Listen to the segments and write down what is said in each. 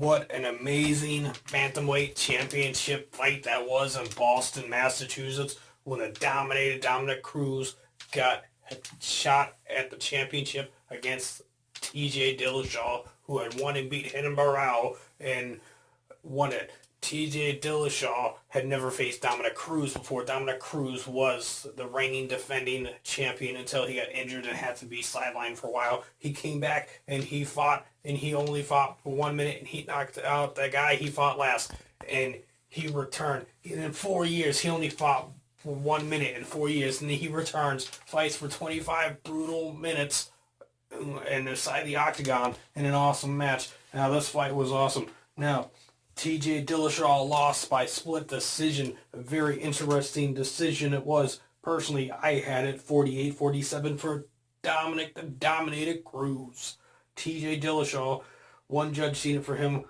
What an amazing Bantamweight championship fight that was in Boston, Massachusetts, when the dominated Dominick Cruz got shot at the championship against TJ Dillashaw, who had won and beat Hidden Barao and won it. TJ Dillashaw had never faced Dominick Cruz before. Dominick Cruz was the reigning defending champion until he got injured and had to be sidelined for a while. He came back and he fought, and he only fought for 1 minute, and he knocked out the guy he fought last. And he returned. In 4 years, he only fought for 1 minute in 4 years, and then he returns, fights for 25 brutal minutes and inside the octagon in an awesome match. Now, this fight was awesome. Now, TJ Dillashaw lost by split decision. A very interesting decision it was. Personally, I had it 48-47 for Dominick the Dominated Cruz. TJ Dillashaw, one judge seen it for him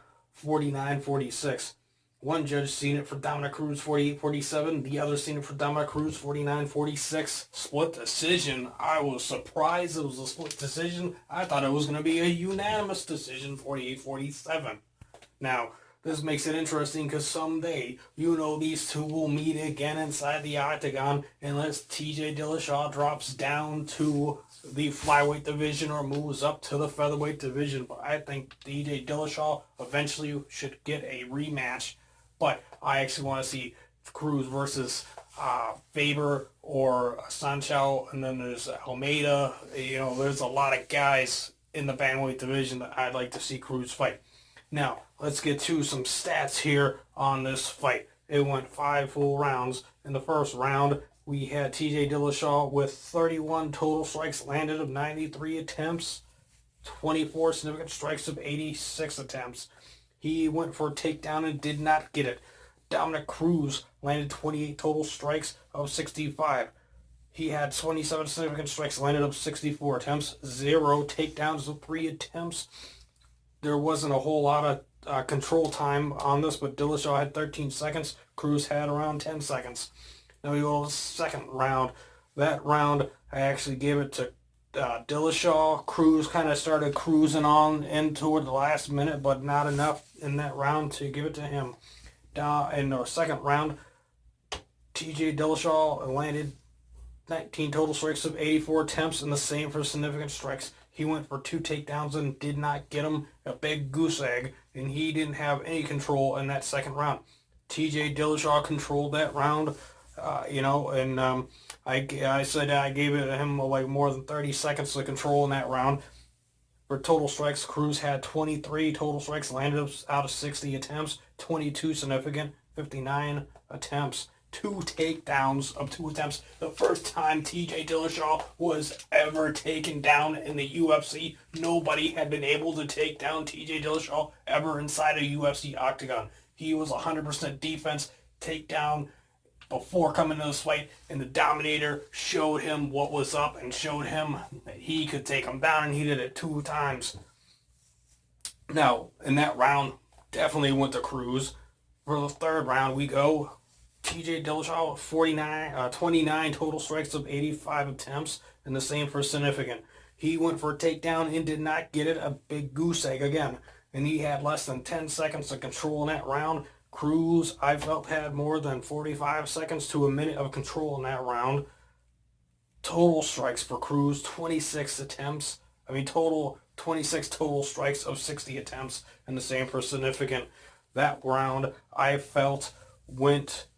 49-46. One judge seen it for Dominick Cruz 48-47. The other seen it for Dominick Cruz 49-46. Split decision. I was surprised it was a split decision. I thought it was going to be a unanimous decision, 48-47. Now, this makes it interesting because someday, these two will meet again inside the octagon unless TJ Dillashaw drops down to the flyweight division or moves up to the featherweight division. But I think TJ Dillashaw eventually should get a rematch. But I actually want to see Cruz versus Faber or Sancho, and then there's Almeida. There's a lot of guys in the bantamweight division that I'd like to see Cruz fight. Now, let's get to some stats here on this fight. It went 5 full rounds. In the first round, we had TJ Dillashaw with 31 total strikes landed of 93 attempts, 24 significant strikes of 86 attempts. He went for a takedown and did not get it. Dominick Cruz landed 28 total strikes of 65. He had 27 significant strikes landed of 64 attempts, 0 takedowns of 3 attempts. There wasn't a whole lot of control time on this, but Dillashaw had 13 seconds. Cruz had around 10 seconds. Now we go to the second round. That round, I actually gave it to Dillashaw. Cruz kind of started cruising on in toward the last minute, but not enough in that round to give it to him. In the second round, TJ Dillashaw landed 19 total strikes of 84 attempts, and the same for significant strikes. He went for 2 takedowns and did not get him. A big goose egg, and he didn't have any control in that second round. TJ Dillashaw controlled that round, I said I gave it to him like more than 30 seconds to control in that round. For total strikes, Cruz had 23 total strikes landed out of 60 attempts, 22 significant, 59 attempts. 2 takedowns of 2 attempts. The first time TJ Dillashaw was ever taken down in the UFC. Nobody had been able to take down TJ Dillashaw ever inside a UFC octagon. He was 100% defense takedown before coming to this fight, and the Dominator showed him what was up and showed him that he could take him down, and he did it 2 times. Now, in that round, definitely went to Cruz. For the third round, we go TJ Dillashaw, 29 total strikes of 85 attempts, and the same for significant. He went for a takedown and did not get it, a big goose egg again. And he had less than 10 seconds of control in that round. Cruz, I felt, had more than 45 seconds to a minute of control in that round. Total strikes for Cruz, 26 attempts. 26 total strikes of 60 attempts, and the same for significant. That round, I felt, went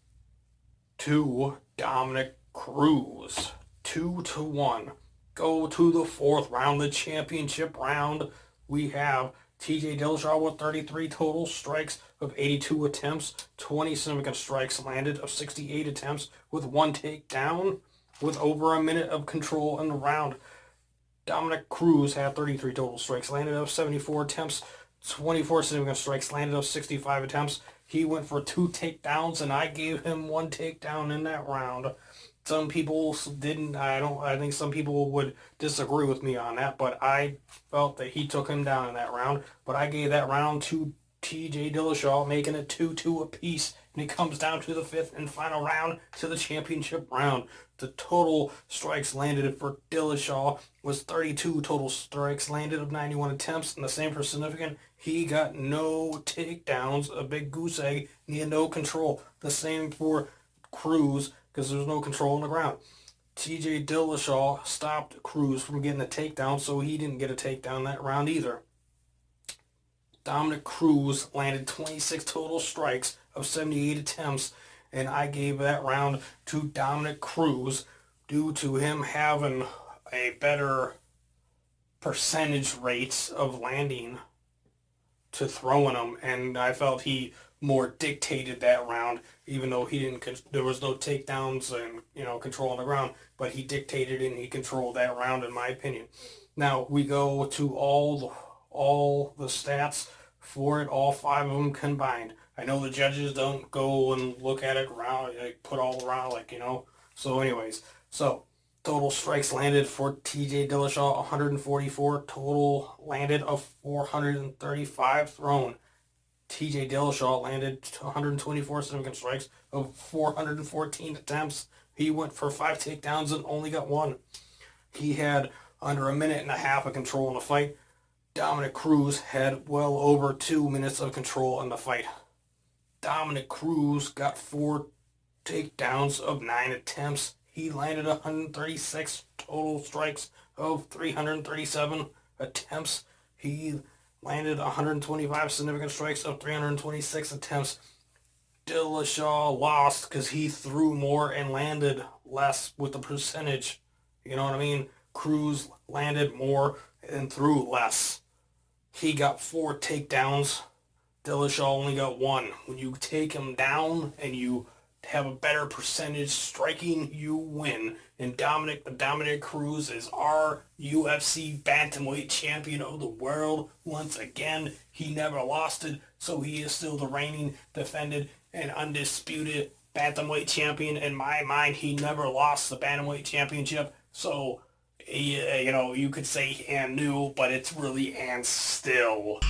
to Dominick Cruz, 2-1. Go to the fourth round, the championship round. We have TJ Dillashaw with 33 total strikes of 82 attempts, 20 significant strikes landed of 68 attempts with 1 takedown, with over a minute of control in the round. Dominick Cruz had 33 total strikes landed of 74 attempts, 24 significant strikes landed of 65 attempts. He went for 2 takedowns, and I gave him 1 takedown in that round. Some people didn't. I think some people would disagree with me on that, but I felt that he took him down in that round. But I gave that round to TJ Dillashaw, making it 2-2 apiece. And it comes down to the 5th and final round, to the championship round. The total strikes landed for Dillashaw was 32 total strikes landed of 91 attempts, and the same for significant. He got no takedowns, a big goose egg, and he had no control. The same for Cruz, because there was no control on the ground. TJ Dillashaw stopped Cruz from getting a takedown, so he didn't get a takedown that round either. Dominick Cruz landed 26 total strikes of 78 attempts, and I gave that round to Dominick Cruz due to him having a better percentage rates of landing to throwing them, and I felt he more dictated that round, even though he didn't. There was no takedowns and control on the ground, but he dictated and he controlled that round, in my opinion. Now we go to all the stats for it, all 5 of them combined. I know the judges don't go and look at it around, like put all around, So anyways, total strikes landed for TJ Dillashaw, 144. Total landed of 435 thrown. TJ Dillashaw landed 124 significant strikes of 414 attempts. He went for 5 takedowns and only got 1. He had under a minute and a half of control in the fight. Dominick Cruz had well over 2 minutes of control in the fight. Dominick Cruz got 4 takedowns of 9 attempts. He landed 136 total strikes of 337 attempts. He landed 125 significant strikes of 326 attempts. Dillashaw lost because he threw more and landed less with the percentage. You know what I mean? Cruz landed more and threw less. He got 4 takedowns. Dillashaw only got 1. When you take him down and you have a better percentage striking, you win. And Dominick Cruz is our UFC Bantamweight champion of the world once again. He never lost it, so he is still the reigning, defended, and undisputed Bantamweight champion. In my mind, he never lost the Bantamweight championship, so you could say and new, but it's really and still.